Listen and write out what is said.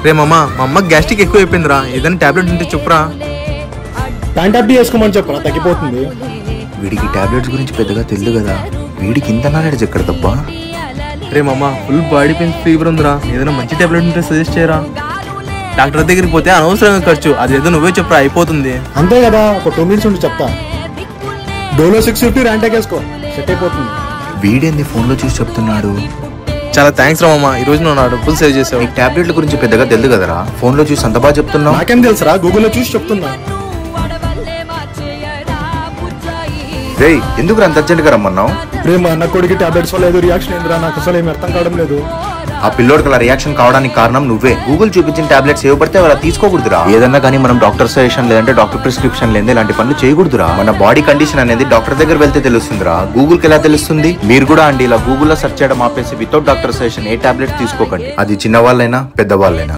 రే మామ, మా అమ్మకి గ్యాస్ట్రిక్ ఎక్కువ అయిపోయిందిరా, ఏదైనా టాబ్లెట్ ఉంటే చెప్పురా. ప్యాంటాప్టీ వేసుకోమని చెప్పరా, తగ్గిపోతుంది. వీడికి టాబ్లెట్స్ గురించి పెద్దగా తెలియదు కదా, వీడికి ఇంత నాలెడ్జ్ ఎక్కడ తప్ప. రే మామ, ఫుల్ బాడీ పెయిన్ ఫీవర్ ఉందిరా, ఏదైనా మంచి టాబ్లెట్ ఉంటే సజెస్ట్ చేయరా. డాక్టర్ దగ్గరికి పోతే అనవసరంగా ఖర్చు, అదేదో నువ్వే చెప్పురా, అయిపోతుంది. అంతే కదా, ఒక 2 minutes ఉండి చెప్తా. డోలో 650 ర్యాంటాక్ వేసుకో, సెట్ అయిపోతుంది. వీడేంది ఫోన్లో చూసి చెప్తున్నాడు. చాలా థ్యాంక్స్ రా మామ, ఈ రోజు నువ్వు నా డబ్బులు సేవ్ చేసావు. నీకు టాబ్లెట్ల గురించి పెద్దగా తెలియదు కదరా, ఫోన్లో చూసి అంత బాగా చెప్తున్నావు. నాకేం తెలుసురా, గూగుల్లో చూసి చెప్తున్నా. రే ఎందుకు అంత అర్జెంట్గా రమ్మన్నావు? ప్రేమ అన్న కొడుకు టాబ్లెట్స్ వల్ల ఏదో రియాక్షన్ ఏందిరా, నాకు అసలు ఏమి అర్థం కావడం లేదు. ఆ పిల్లోడికి అలా రియాక్షన్ కావడానికి కారణం నువ్వే. గూగుల్ చూపించిన టాబ్లెట్స్ ఏవి పడితే అలా తీసుకోకూడదురా. ఏదన్నా కానీ మనం డాక్టర్ సజెషన్ లేదంటే డాక్టర్ ప్రిస్క్రిప్షన్ లేదే ఇలాంటి పనులు చేయకూడదురా. మన బాడీ కండిషన్ అనేది డాక్టర్ దగ్గర వెళ్తే తెలుస్తుందిరా, గూగుల్ కి ఎలా తెలుస్తుంది? మీరు కూడా అండి ఇలా గూగుల్లో సెర్చ్ చేయడం ఆపేసి వితౌట్ డాక్టర్ సజెషన్ ఏ టాబ్లెట్ తీసుకోకండి, అది చిన్నవాళ్ళైనా పెద్దవాళ్ళైనా.